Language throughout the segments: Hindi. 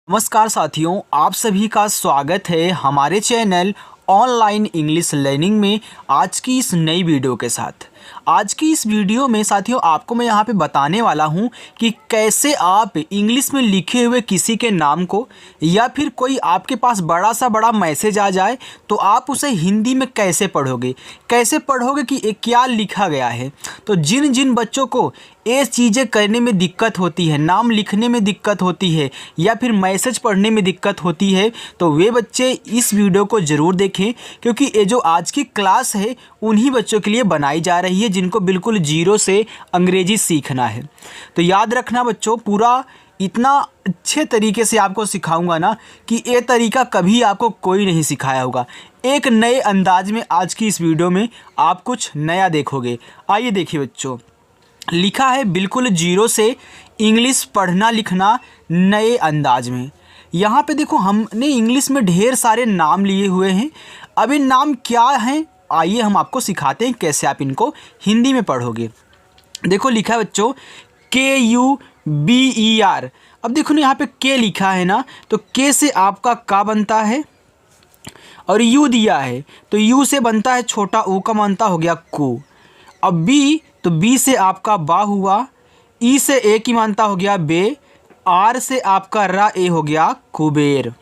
नमस्कार साथियों, आप सभी का स्वागत है हमारे चैनल ऑनलाइन इंग्लिश लर्निंग में। आज की इस नई वीडियो के साथ आज की इस वीडियो में साथियों आपको मैं यहाँ पे बताने वाला हूँ कि कैसे आप इंग्लिश में लिखे हुए किसी के नाम को या फिर कोई आपके पास बड़ा मैसेज आ जाए तो आप उसे हिंदी में कैसे पढ़ोगे कि ये क्या लिखा गया है। तो जिन जिन बच्चों को ये चीज़ें करने में दिक्कत होती है, नाम लिखने में दिक्कत होती है या फिर मैसेज पढ़ने में दिक्कत होती है, तो वे बच्चे इस वीडियो को ज़रूर देखें, क्योंकि ये जो आज की क्लास है उन्हीं बच्चों के लिए बनाई जा रही है जिनको बिल्कुल जीरो से अंग्रेजी सीखना है। तो याद रखना बच्चों, पूरा इतना अच्छे तरीके से आपको सिखाऊंगा ना कि ये तरीका कभी आपको कोई नहीं सिखाया होगा। एक नए अंदाज में आज की इस वीडियो में आप कुछ नया देखोगे। आइए देखिए बच्चों, लिखा है बिल्कुल जीरो से इंग्लिश पढ़ना लिखना नए अंदाज में। यहाँ पे देखो, हमने इंग्लिश में ढेर सारे नाम लिए हुए हैं। अब इन नाम क्या हैं, आइए हम आपको सिखाते हैं कैसे आप इनको हिंदी में पढ़ोगे। देखो लिखा है बच्चों KUBER। अब देखो ना, यहाँ पे के लिखा है ना, तो के से आपका का बनता है और यू दिया है तो यू से बनता है छोटा ऊ का बनता हो गया कु। अब बी, तो बी से आपका बा हुआ, ई से ए की मानता हो गया बे, आर से आपका रा ए हो गया कुबेर,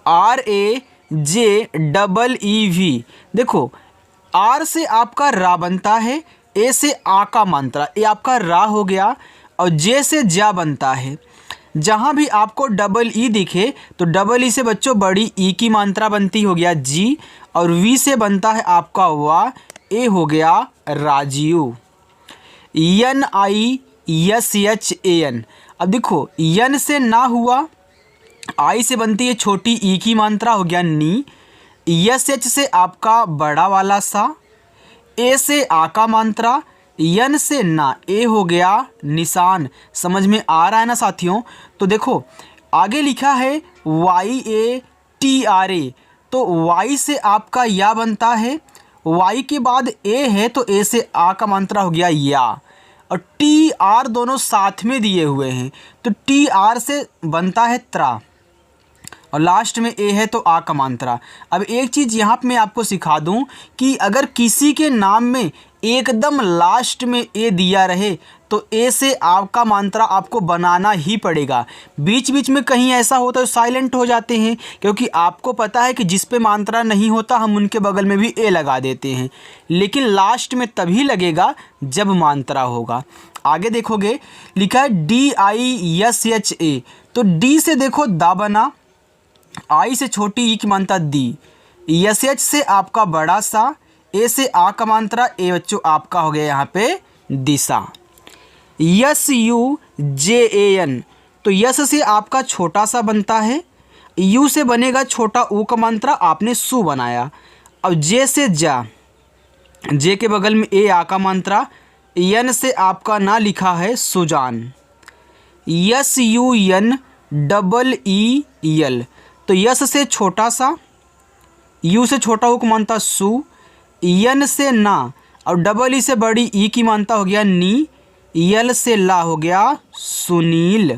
RAJEE। देखो आर से आपका रा बनता है, ए से आ का मात्रा ए आपका रा हो गया और जे से जा बनता है। जहाँ भी आपको डबल ई दिखे तो डबल ई से बच्चों बड़ी ई की मात्रा बनती हो गया जी, और वी से बनता है आपका वा, ए हो गया राजीव। NISHAN। अब देखो यन से ना हुआ, आई से बनती है छोटी ई की मात्रा हो गया नी, SH से आपका बड़ा वाला सा, ए से आ का मात्रा, यन से ना ए हो गया निशान। समझ में आ रहा है ना साथियों। तो देखो आगे लिखा है YATRA, तो वाई से आपका या बनता है, वाई के बाद ए है तो ए से आ का मात्रा हो गया या, और TR दोनों साथ में दिए हुए हैं तो TR से बनता है त्रा, और लास्ट में ए है तो आ का मात्रा। अब एक चीज़ यहाँ पे मैं आपको सिखा दूँ कि अगर किसी के नाम में एकदम लास्ट में ए दिया रहे तो ए से आपका मात्रा आपको बनाना ही पड़ेगा। बीच बीच में कहीं ऐसा होता है साइलेंट हो जाते हैं, क्योंकि आपको पता है कि जिस पे मात्रा नहीं होता हम उनके बगल में भी ए लगा देते हैं, लेकिन लास्ट में तभी लगेगा जब मात्रा होगा। आगे देखोगे लिखा है DISHA, तो डी से देखो दा बना, आई से छोटी ई की मात्रा दी, SH से आपका बड़ा सा, ए से आ का मात्रा ए बच्चों आपका हो गया यहाँ पे दिशा। SUJAN, तो यस से आपका छोटा सा बनता है, यू से बनेगा छोटा ऊ का मात्रा, आपने सु बनाया। अब जे से जा, जे के बगल में ए आ का मात्रा, यन से आपका ना लिखा है सुजान। SUNEEL, तो यस से छोटा सा, यू से छोटा ऊ को मानता सु, यन से ना और डबल ई से बड़ी ई की मानता हो गया नी, यल से ला हो गया सुनील।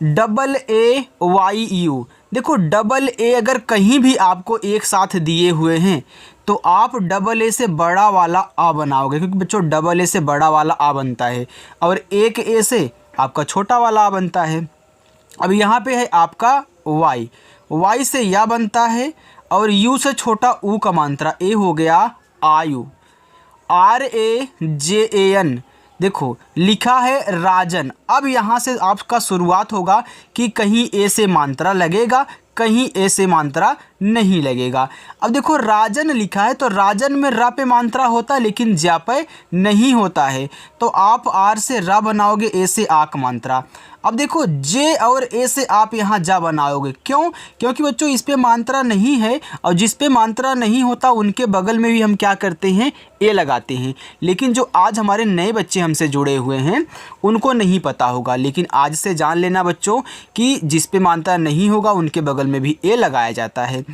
AAYU, देखो डबल ए अगर कहीं भी आपको एक साथ दिए हुए हैं तो आप डबल ए से बड़ा वाला आ बनाओगे, क्योंकि बच्चों डबल ए से बड़ा वाला आ बनता है और एक ए से आपका छोटा वाला आ बनता है। अब यहाँ पे है आपका वाई, वाई से या बनता है और यू से छोटा ऊ का मात्रा ए हो गया आयु। RAJAN, देखो लिखा है राजन। अब यहाँ से आपका शुरुआत होगा कि कहीं ए से मात्रा लगेगा, कहीं ए से मात्रा नहीं लगेगा। अब देखो राजन लिखा है तो राजन में रा पे मात्रा होता है लेकिन जा पे नहीं होता है, तो आप आर से रा बनाओगे, ए से आ का मात्रा। अब देखो जे और ए से आप यहाँ जा बनाओगे, क्यों? क्योंकि बच्चों इस पे मात्रा नहीं है और जिस पे मात्रा नहीं होता उनके बगल में भी हम क्या करते हैं, ए लगाते हैं। लेकिन जो आज हमारे नए बच्चे हमसे जुड़े हुए हैं उनको नहीं पता होगा, लेकिन आज से जान लेना बच्चों कि जिस पे मात्रा नहीं होगा उनके बगल में भी ए लगाया जाता है।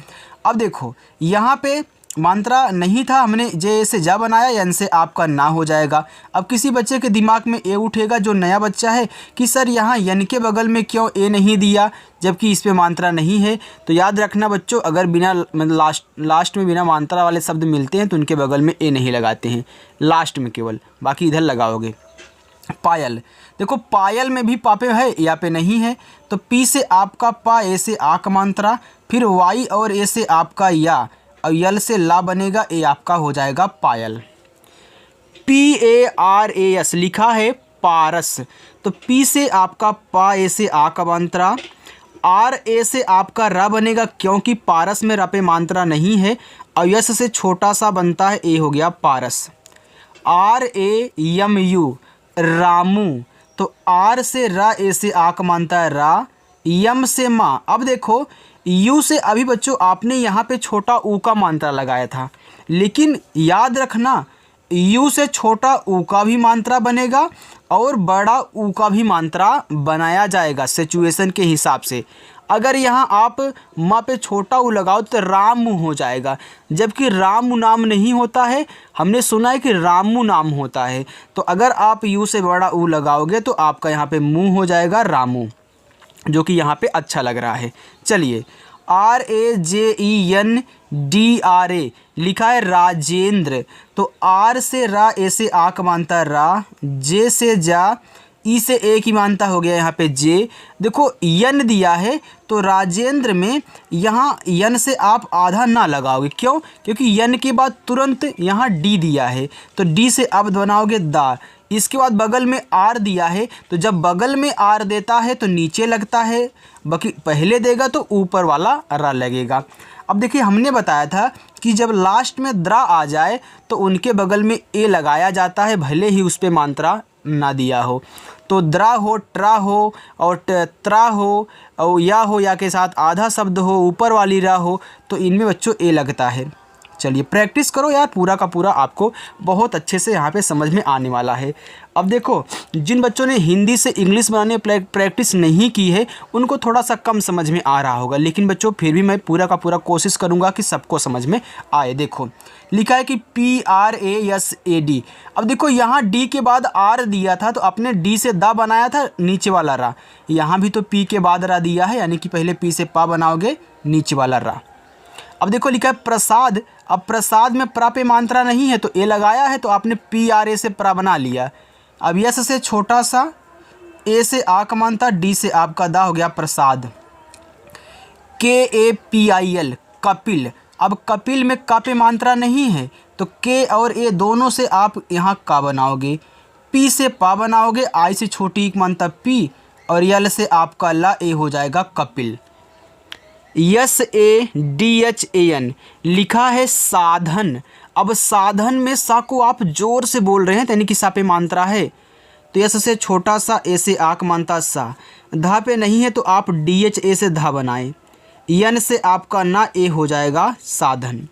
अब देखो यहाँ पे मात्रा नहीं था, हमने जे से जा बनाया, यन से आपका ना हो जाएगा। अब किसी बच्चे के दिमाग में ये उठेगा, जो नया बच्चा है, कि सर यहाँ यन के बगल में क्यों ए नहीं दिया जबकि इस पे मात्रा नहीं है। तो याद रखना बच्चों, अगर बिना मतलब लास्ट में बिना मात्रा वाले शब्द मिलते हैं तो उनके बगल में ए नहीं लगाते हैं, लास्ट में केवल, बाकी इधर लगाओगे। पायल, देखो पायल में भी पा पे है, या पे नहीं है, तो पी से आपका पा, ए से आ का मात्रा, फिर वाई और ए से आपका या, और यल से ला बनेगा, ए आपका हो जाएगा पायल। PARAS लिखा है पारस, तो पी से आपका पा, ए से आ का मात्रा, आर ए से आपका रा बनेगा क्योंकि पारस में रा पे मात्रा नहीं है, और यस से छोटा सा बनता है, ए हो गया पारस। RAMU रामू, तो आर से रा, ए से आ का मानता है रा, यम से माँ। अब देखो यू से अभी बच्चों आपने यहाँ पे छोटा ऊ का मात्रा लगाया था, लेकिन याद रखना यू से छोटा ऊ का भी मात्रा बनेगा और बड़ा ऊ का भी मात्रा बनाया जाएगा सिचुएशन के हिसाब से। अगर यहाँ आप माँ पे छोटा ऊ लगाओ तो रामू हो जाएगा, जबकि रामू नाम नहीं होता है, हमने सुना है कि रामू नाम होता है। तो अगर आप यू से बड़ा ऊ लगाओगे तो आपका यहाँ पे मुँह हो जाएगा रामू, जो कि यहाँ पे अच्छा लग रहा है। चलिए RAJENDRA लिखा है राजेंद्र, तो आर से रा, ए से आ का मानता है रा, जे से जा, ई से ए की मानता हो गया यहाँ पे जे। देखो यन दिया है तो राजेंद्र में यहाँ यन से आप आधा ना लगाओगे, क्यों? क्योंकि यन के बाद तुरंत यहाँ डी दिया है, तो डी से अब बनाओगे दा। इसके बाद बगल में आर दिया है, तो जब बगल में आर देता है तो नीचे लगता है, बाकी पहले देगा तो ऊपर वाला रा लगेगा। अब देखिए हमने बताया था कि जब लास्ट में द्रा आ जाए तो उनके बगल में ए लगाया जाता है, भले ही उस पर मात्रा ना दिया हो। तो द्रा हो, ट्रा हो और त्रा हो और या के साथ आधा शब्द हो, ऊपर वाली रा हो, तो इनमें बच्चों ए लगता है। चलिए प्रैक्टिस करो यार, पूरा का पूरा आपको बहुत अच्छे से यहाँ पे समझ में आने वाला है। अब देखो जिन बच्चों ने हिंदी से इंग्लिश बनाने प्रैक्टिस नहीं की है उनको थोड़ा सा कम समझ में आ रहा होगा, लेकिन बच्चों फिर भी मैं पूरा का पूरा कोशिश करूँगा कि सबको समझ में आए। देखो लिखा है कि PRASAD। अब देखो यहाँ डी के बाद आर दिया था, तो अपने डी से दा बनाया था नीचे वाला रा, यहाँ भी तो पी के बाद रा दिया है, यानी कि पहले पी से पा बनाओगे नीचे वाला रा। अब देखो लिखा है प्रसाद, अब प्रसाद में प्रा पे मात्रा नहीं है तो ए लगाया है, तो आपने PRA से प्रा बना लिया। अब यस से छोटा सा, ए से आ का मानता, डी से आपका दा हो गया प्रसाद। KAPIL कपिल, अब कपिल में का पे मात्रा नहीं है तो के और ए दोनों से आप यहाँ का बनाओगे, पी से पा बनाओगे, आई से छोटी एक मानता पी, और यल से आपका ला, ए हो जाएगा कपिल। SADHAN लिखा है साधन। अब साधन में सा को आप जोर से बोल रहे हैं, यानी कि सा पे मात्रा है, तो यस से छोटा सा, ए से आक मानता सा, धा पे नहीं है तो आप DHA से धा बनाएं, यन से आपका ना, ए हो जाएगा साधन।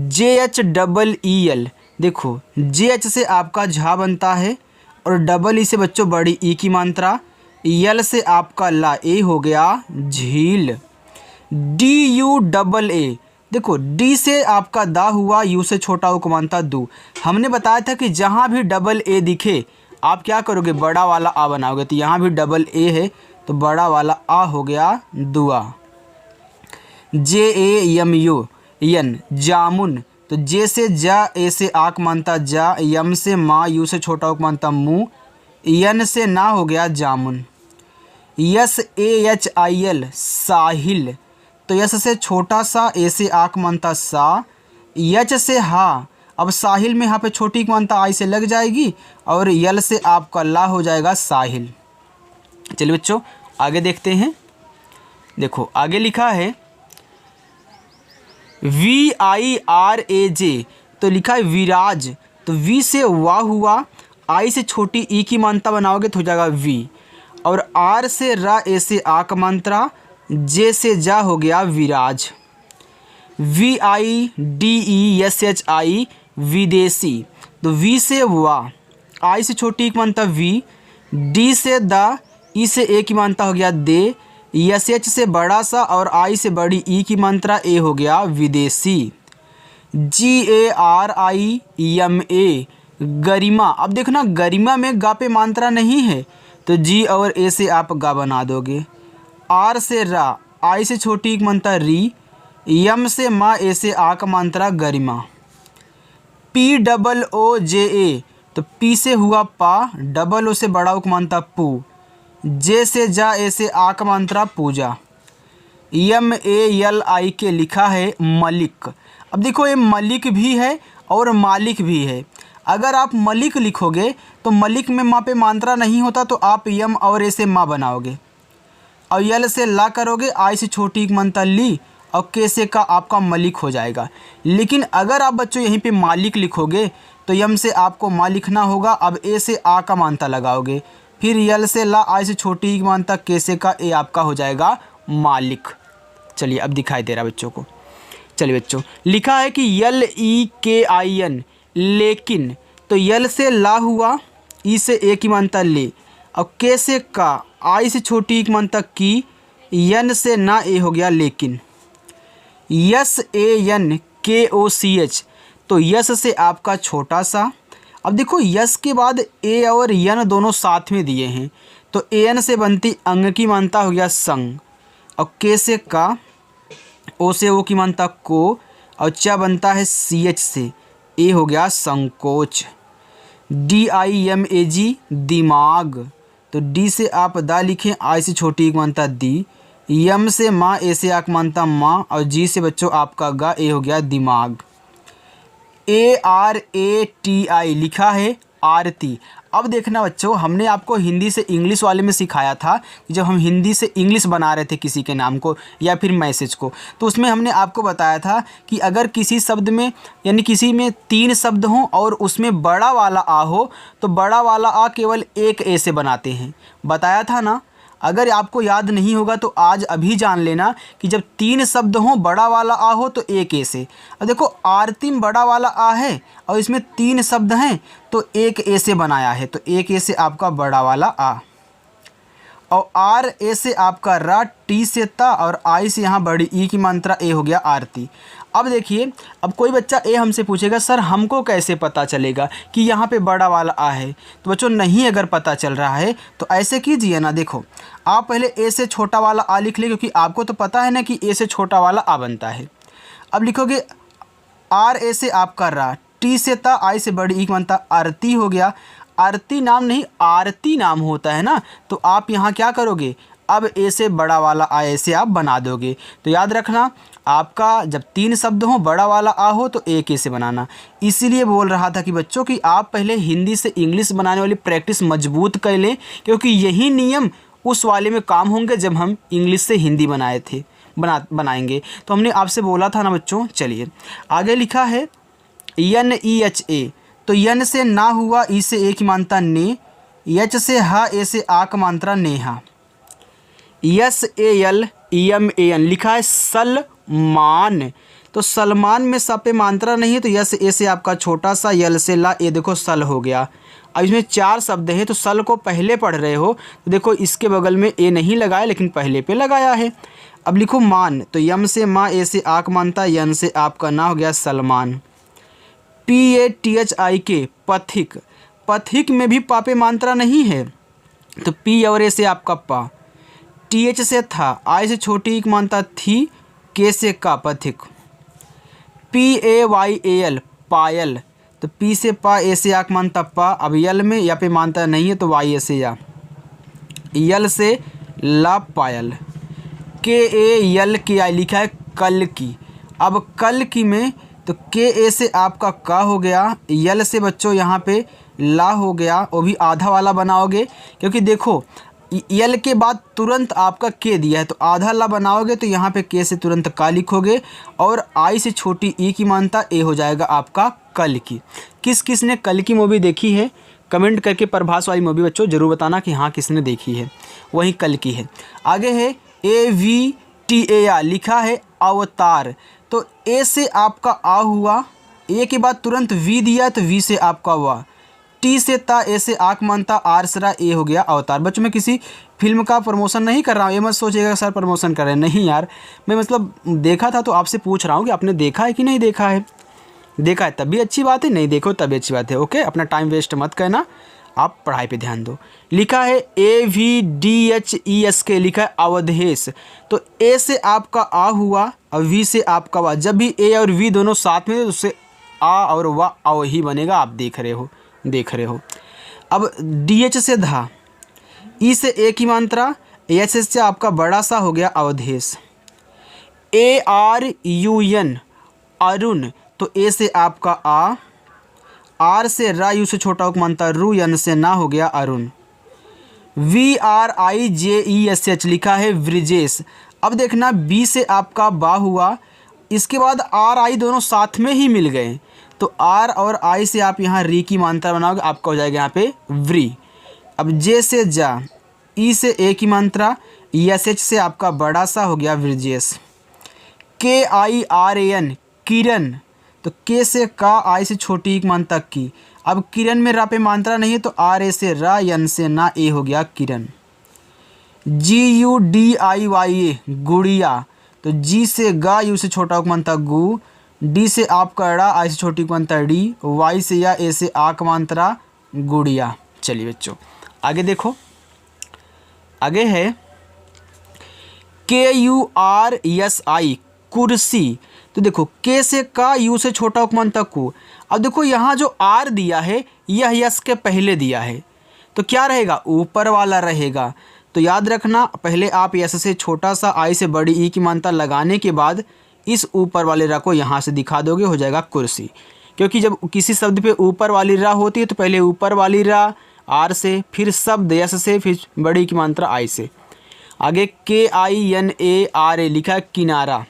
JHEEL, देखो JH से आपका झा बनता है और डबल ई से बच्चों बड़ी ई की मात्रा, यल से आपका ला, ए हो गया झील। DUAA, देखो डी से आपका दा हुआ, यू से छोटा को मानता दू। हमने बताया था कि जहाँ भी डबल ए दिखे आप क्या करोगे, बड़ा वाला आ बनाओगे, तो यहाँ भी डबल ए है तो बड़ा वाला आ हो गया दुआ। JAMU जामुन, तो जे से जा, ए से आक मानता जा, यम से माँ, यू से छोटा को मानता मुँह, यन से ना हो गया जामुन। SAHIL साहिल, तो यस से छोटा सा, ए से आक मानता सा, यच से हा, अब साहिल में यहाँ पे छोटी मानता आई से लग जाएगी, और यल से आपका ला हो जाएगा साहिल। चलिए बच्चों आगे देखते हैं। देखो आगे लिखा है VIRAJ, तो लिखा है विराज, तो वी से वाह हुआ, आई से छोटी ई की मानता बनाओगे तो हो जाएगा वी, और आर से रा, ए से आ का मात्रा, जे से जा हो गया विराज। VIDESHI विदेशी, तो वी से वा, आई से छोटी एक मानता वी, डी से दा, ई से ए की मानता हो गया दे, एच से बड़ा सा और आई से बड़ी ई की मात्रा, ए हो गया विदेशी। GARIMA गरिमा। अब देखना गरिमा में गा पे मात्रा नहीं है तो जी और ए से आप गा बना दोगे। आर से रा, आई से छोटी एक मात्रा री, यम से मा, ए से आ का मात्रा गरिमा। POOJA तो पी से हुआ पा, डबल ओ से बड़ा उक मात्रा पू, जे से जा, ए से आ का मात्रा पूजा। MALIK लिखा है मलिक। अब देखो ये मलिक भी है और मालिक भी है। अगर आप मलिक लिखोगे तो मलिक में माँ पे मात्रा नहीं होता तो आप यम और ए से माँ बनाओगे और यल से ला करोगे, आई से छोटी एक मात्रा ली और के से का आपका मलिक हो जाएगा। लेकिन अगर आप बच्चों यहीं पे मालिक लिखोगे तो यम से आपको माँ लिखना होगा। अब ए से आ का मात्रा लगाओगे, फिर यल से ला, आई से छोटी एक मात्रा के से का, ए आपका हो जाएगा मालिक। चलिए अब दिखाई दे रहा है बच्चों को। चलिए बच्चों लिखा है कि LEKIN लेकिन, तो यल से ला हुआ, ई से ए की मात्रा ले और के से का, आई से छोटी एक मात्रा की, यन से ना, ए हो गया लेकिन। SANKOCH तो यस से आपका छोटा सा। अब देखो यस के बाद ए और यन दोनों साथ में दिए हैं तो एन से बनती अंग की मात्रा हो गया संग और के से का, ओ से ओ की मात्रा को और चा बनता है CH से, ए हो गया संकोच। DIMAG दिमाग तो डी से आप दा लिखें, आई से छोटी एक मात्रा दी, यम से माँ, ए से आक मात्रा माँ और जी से बच्चों आपका गा, ए हो गया दिमाग। ARATI लिखा है आरती। अब देखना बच्चों हमने आपको हिंदी से इंग्लिश वाले में सिखाया था कि जब हम हिंदी से इंग्लिश बना रहे थे किसी के नाम को या फिर मैसेज को, तो उसमें हमने आपको बताया था कि अगर किसी शब्द में यानी किसी में 3 शब्द हों और उसमें बड़ा वाला आ हो तो बड़ा वाला आ केवल एक ए से बनाते हैं, बताया था ना। अगर आपको याद नहीं होगा तो आज अभी जान लेना कि जब 3 शब्द हों बड़ा वाला आ हो तो एक ए से। अब देखो आरती में बड़ा वाला आ है और इसमें 3 शब्द हैं तो एक ए से बनाया है, तो एक ए से आपका बड़ा वाला आ और आर ए से आपका रा, टी से ता और आई से यहाँ बड़ी ई की मात्रा ए हो गया आरती। अब देखिए अब कोई बच्चा ए हमसे पूछेगा सर हमको कैसे पता चलेगा कि यहाँ पे बड़ा वाला आ है, तो बच्चों नहीं अगर पता चल रहा है तो ऐसे कीजिए ना, देखो आप पहले ए से छोटा वाला आ लिख ले क्योंकि आपको तो पता है ना कि ए से छोटा वाला आ बनता है। अब लिखोगे आर ए से आपका रा, टी से ता, आई से बड़ी ई की मात्रा आरती हो गया। आरती नाम नहीं आरती नाम होता है ना, तो आप यहाँ क्या करोगे, अब ए से बड़ा वाला आ ऐसे आप बना दोगे। तो याद रखना आपका जब 3 शब्द हो बड़ा वाला आ हो तो एक ए से बनाना। इसीलिए बोल रहा था कि बच्चों कि आप पहले हिंदी से इंग्लिश बनाने वाली प्रैक्टिस मजबूत कर लें क्योंकि यही नियम उस वाले में काम होंगे जब हम इंग्लिश से हिंदी बनाए थे बनाएंगे। तो हमने आपसे बोला था ना बच्चों। चलिए आगे लिखा है NEHA तो यन से ना हुआ, ई से ए की मात्रा ने, एच से हा, ए से आ का मात्रा नेहा। SALEMAN लिखा है सलमान तो सलमान में स पे मात्रा नहीं है तो यस ए से आपका छोटा सा, यल से ला, ए देखो सल हो गया। अब इसमें 4 शब्द हैं तो सल को पहले पढ़ रहे हो तो देखो इसके बगल में ए नहीं लगाया लेकिन पहले पे लगाया है। अब लिखो मान तो यम से माँ, ए से आक मानता, यन से आपका ना हो गया सलमान। PATHIK पथिक, पथिक में भी पा पे मात्रा नहीं है तो पी और ए से आपका पा। TH से था, आई से छोटी एक मात्रा थी, के से का पथिक। PAYAL पायल तो पी से पा, ए से आक मानता पा। अब यल में या पे मानता नहीं है तो वाई ए से या, यल से ला पायल। KALKI लिखा है कल की। अब कल की में तो के ए से आपका का हो गया, यल से बच्चों यहाँ पे ला हो गया, वो भी आधा वाला बनाओगे क्योंकि देखो यल के बाद तुरंत आपका के दिया है तो आधा ला बनाओगे तो यहाँ पे के से तुरंत का लिखोगे और आई से छोटी ई की मानता ए हो जाएगा आपका कल की। किस किस ने कल की मूवी देखी है कमेंट करके प्रभास वाली मूवी बच्चों ज़रूर बताना कि हाँ किसने देखी है, वही कल की है। आगे है AVTAR लिखा है अवतार तो ए से आपका आ हुआ, ए के बाद तुरंत वी दिया तो वी से आपका हुआ। टी से ता, ए से आक मानता, आर सरा, ए हो गया अवतार। बच्चों मैं किसी फिल्म का प्रमोशन नहीं कर रहा हूँ, ये मत सोचिएगा सर प्रमोशन कर रहे हैं, नहीं यार मैं मतलब देखा था तो आपसे पूछ रहा हूँ कि आपने देखा है कि नहीं देखा है। देखा है तभी अच्छी बात है, नहीं देखो तभी अच्छी बात है। ओके, अपना टाइम वेस्ट मत करना, आप पढ़ाई पे ध्यान दो। लिखा है AVDHESK, लिखा है अवधेश। तो ए से आपका आ हुआ और वी से आपका वा। जब भी ए और वी दोनों साथ में तो उससे आ और वा अव ही बनेगा, आप देख रहे हो। अब DH से धा, ई से ए की मात्रा, एच से आपका बड़ा सा हो गया अवधेश। ARUN अरुण, तो ए से आपका आ, आर से रा, यू से छोटा हो मानता रू, यन से ना हो गया अरुण। VRIJESH, लिखा है वृजेश। अब देखना बी से आपका बा हुआ, इसके बाद आर आई दोनों साथ में ही मिल गए, तो आर और आई से आप यहाँ री की मात्रा बनाओगे, आपका हो जाएगा यहाँ पे व्री। अब जे से जा, ई से ए की मात्रा, SH से आपका बड़ा सा हो गया वृजेश। KIRAN किरण, तो के से का, आई से छोटी एक मान तक की। अब किरण में रा पे मात्रा नहीं है तो आर ए से रा, यन से ना, ए हो गया किरण। GUDIYA गुड़िया, तो जी से गा, यू से छोटा एक मात्रा गु, डी से आपका ड़ा, आई से छोटी एक मात्रा डी, वाई से या, ए से आ का मात्रा गुड़िया। चलिए बच्चों आगे देखो, आगे है KURSI कुर्सी। तो देखो के से का, यू से छोटा उपमान तक को। अब देखो यहाँ जो आर दिया है यह यस के पहले दिया है, तो क्या रहेगा, ऊपर वाला रहेगा। तो याद रखना, पहले आप यस से छोटा सा, आई से बड़ी ई की मात्रा लगाने के बाद इस ऊपर वाले रा को यहाँ से दिखा दोगे, हो जाएगा कुर्सी। क्योंकि जब किसी शब्द पे ऊपर वाली रा होती है तो पहले ऊपर वाली रा आर से, फिर शब्द यस से, फिर बड़ी की मात्रा आई से। आगे KINARA, लिखा है किनारा।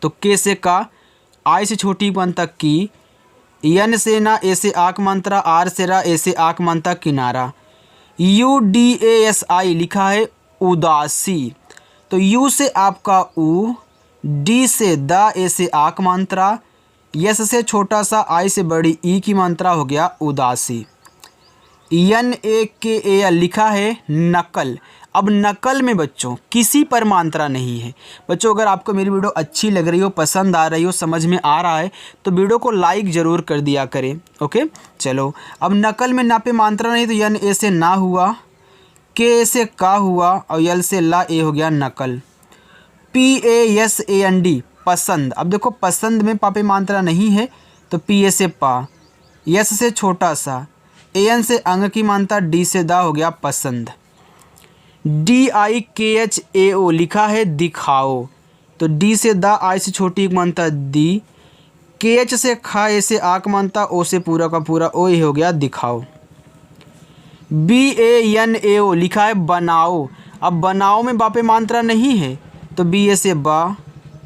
तो के से का, आई से छोटी वन तक की, यन से ना, ए से आक मात्रा, आर से रा, ए से आक मात्रा किनारा। UDASI, लिखा है उदासी। तो यू से आपका ऊ, डी से दा, ए से आक मात्रा, यस से छोटा सा, आई से बड़ी ई की मात्रा हो गया उदासी। NAKAL, लिखा है नकल। अब नकल में बच्चों किसी पर मात्रा नहीं है। बच्चों अगर आपको मेरी वीडियो अच्छी लग रही हो, पसंद आ रही हो, समझ में आ रहा है तो वीडियो को लाइक ज़रूर कर दिया करें। ओके चलो, अब नकल में ना पे मात्रा नहीं तो यन ए से ना हुआ, के से का हुआ और यल से ला, ए हो गया नकल। PASAND पसंद। अब देखो पसंद में पापे मात्रा नहीं है तो PA से पा, यस से छोटा सा, AN से अंग की मात्रा, डी से दा, हो गया पसंद। DIKHAO, लिखा है दिखाओ। तो डी से दा, आई से छोटी एक मात्रा दी, KH से खा, ए से आक मात्रा, ओ से पूरा का पूरा ओ, ये हो गया दिखाओ। BANAO, लिखा है बनाओ। अब बनाओ में बापे मात्रा नहीं है तो BA से बा,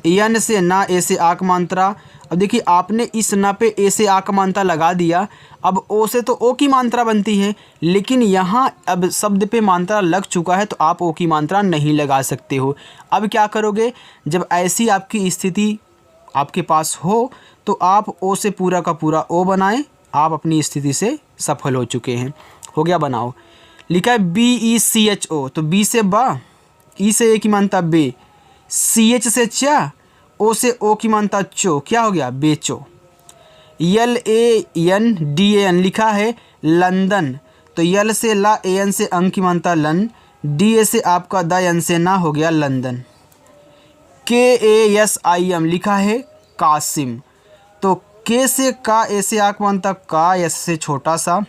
यन से ना, ए से आक मात्रा। अब देखिए आपने इस ना पे ए से आ का मात्रा लगा दिया, अब ओ से तो ओ की मात्रा बनती है, लेकिन यहाँ अब शब्द पे मात्रा लग चुका है तो आप ओ की मात्रा नहीं लगा सकते हो। अब क्या करोगे, जब ऐसी आपकी स्थिति आपके पास हो तो आप ओ से पूरा का पूरा ओ बनाएं, आप अपनी स्थिति से सफल हो चुके हैं। हो गया बनाओ। लिखा है BECHO, तो बी से बा, ई से ए की मात्रा बे, CH से चा, ओ से ओ की मात्रा चो, क्या हो गया बेचो। LANDAN, लिखा है लंदन। तो यल से ला, AN से अंग की मात्रा लन, DA से आपका दा, यन से ना, हो गया लंदन। KASIM, लिखा है कासिम। तो के से का, ए से आक मात्रा का, यस से छोटा सा,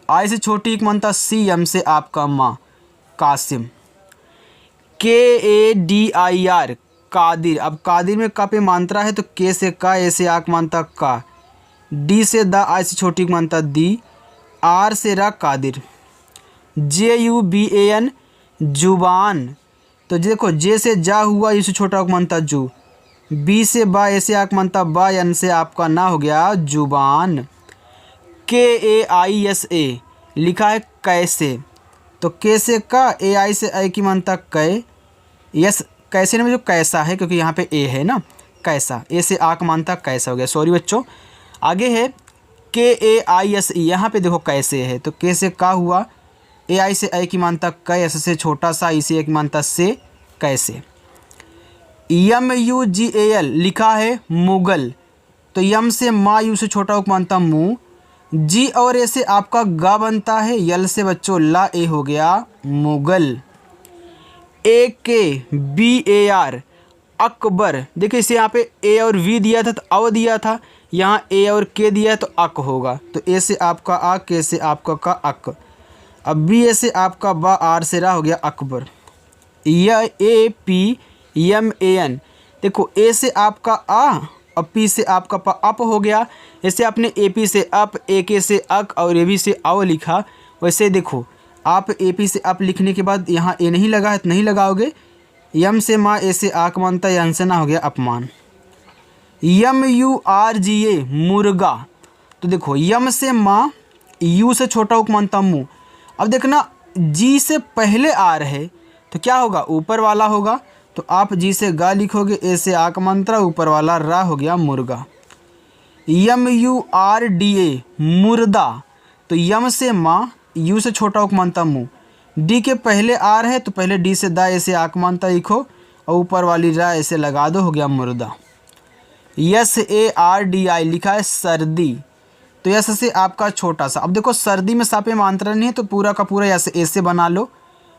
आई से छोटी एक मात्रा सी, एम से आपका माँ, कासिम। KADIR कादिर। अब कादिर में का पे मात्रा है तो के से का, ए से आक मात्रा का, डी से दा, आई से छोटी मात्रा दी, आर से रा कादिर। JUBAN जुबान। तो देखो जे से जा हुआ, यू से छोटा मात्रा जू, बी से बा, ए से आक मात्रा बा, यन से आपका ना, हो गया जुबान। KAISA, लिखा है कैसे। तो के से का, ए आई से आई की मात्रा कै, यस कैसे में जो कैसा है क्योंकि यहाँ पे ए है ना, कैसा, ए से आक मानता कैसा हो गया, सॉरी बच्चों। आगे है KAISE, यहाँ पे देखो कैसे है तो के से का हुआ, ए आई से आई की मानता कै, एस से छोटा सा, ई से एक मानता से कैसे। MUGAL, लिखा है मुगल। तो यम से मा, यू से छोटा उक बनता मु। जी और ए से आपका गा बनता है, यल से बच्चों ला, ए हो गया मुगल। ए के बी ए आर अकबर। देखिए इसे यहाँ पे ए और वी दिया था तो अव दिया था, यहाँ ए और के दिया है तो अक होगा। तो ए से आपका आ, के से आपका का अक। अब बी ए से आपका बा, आर से रा हो गया अकबर। यह A P M A N. देखो ए से आपका आ और पी से आपका प अप हो गया। जैसे आपने ए पी से अप, ए के से अक और ए बी से अव लिखा, वैसे देखो आप ए पी से अप लिखने के बाद यहाँ ए नहीं लगा है तो नहीं लगाओगे। यम से माँ, ए से आक मानता है, यन से ना हो गया अपमान। यम यू आर जी ए मुर्गा। तो देखो यम से माँ, यू से छोटा उक मानता मुँह। अब देखना जी से पहले आर है तो क्या होगा, ऊपर वाला होगा। तो आप जी से गा लिखोगे, ए से आक मंत्रा, ऊपर वाला रा हो गया मुर्गा। M U R D A मुर्दा। तो यम से माँ, यू से छोटा उक मानता मुँह, डी के पहले आर है तो पहले डी से दा, ऐसे आक मानता लिखो और ऊपर वाली रा ऐसे लगा दो, हो गया मुर्दा। Yes A R D I लिखा है सर्दी। तो यस से आपका छोटा सा, अब देखो सर्दी में सापे मात्रा नहीं है तो पूरा का पूरा यस ए से बना लो।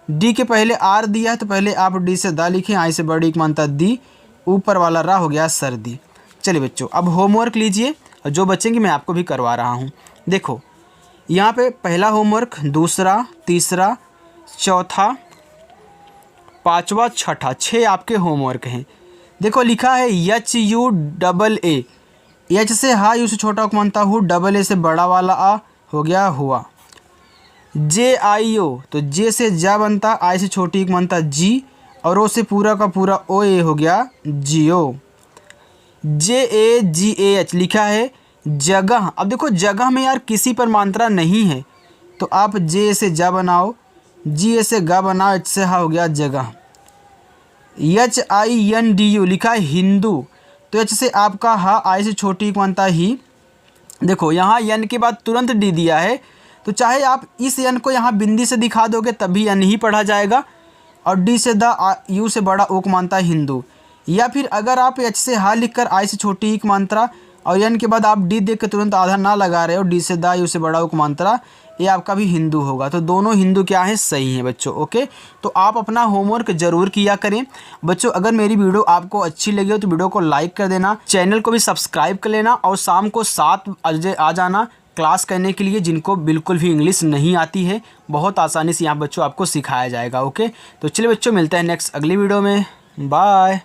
डी के पहले आर दिया है तो पहले आप डी से दा लिखें, आई से बड़ी एक मानता दी, ऊपर वाला रा हो गया सर्दी। चलिए बच्चों अब होमवर्क लीजिए और जो बच्चेंगे मैं आपको भी करवा रहा हूँ। देखो यहाँ पे पहला होमवर्क, दूसरा, तीसरा, चौथा, पांचवा, छठा, 6 आपके होमवर्क हैं। देखो लिखा है H U double A. H से हा, यू से छोटा मानता हूँ, डबल ए से बड़ा वाला आ, हो गया हुआ। जे आई ओ। तो जे से जा बनता, आई से छोटी एक बनता जी, और ओ से पूरा का पूरा ओ, ए हो गया जियो। जे ए जी ए एच लिखा है जगह। अब देखो जगह में यार किसी पर मात्रा नहीं है तो आप जे से जा बनाओ, जी ए से गा बनाओ, एच से हा हो गया जगह। H I N D U लिखा है हिंदू। तो एच से आपका हा, आई से छोटी बनता ही। देखो यहाँ एन के बाद तुरंत डी दिया है तो चाहे आप इस एन को यहाँ बिंदी से दिखा दोगे तब भी एन ही पढ़ा जाएगा, और डी से द, यू से बड़ा ओक मानता है हिंदू। या फिर अगर आप एच से हा लिखकर आई से छोटी एक मात्रा और एन के बाद आप डी देख के तुरंत आधा ना लगा रहे हो, डी से दा, यू से बड़ा उक मात्रा, ये आपका भी हिंदू होगा। तो दोनों हिंदू क्या है, सही हैं बच्चों। ओके, तो आप अपना होमवर्क जरूर किया करें बच्चों। अगर मेरी वीडियो आपको अच्छी लगी हो तो वीडियो को लाइक कर देना, चैनल को भी सब्सक्राइब कर लेना, और शाम को 7 बजे आ जाना क्लास करने के लिए। जिनको बिल्कुल भी इंग्लिश नहीं आती है बहुत आसानी से यहाँ बच्चों आपको सिखाया जाएगा। ओके, तो चलिए बच्चों मिलते हैं नेक्स्ट अगली वीडियो में। बाय।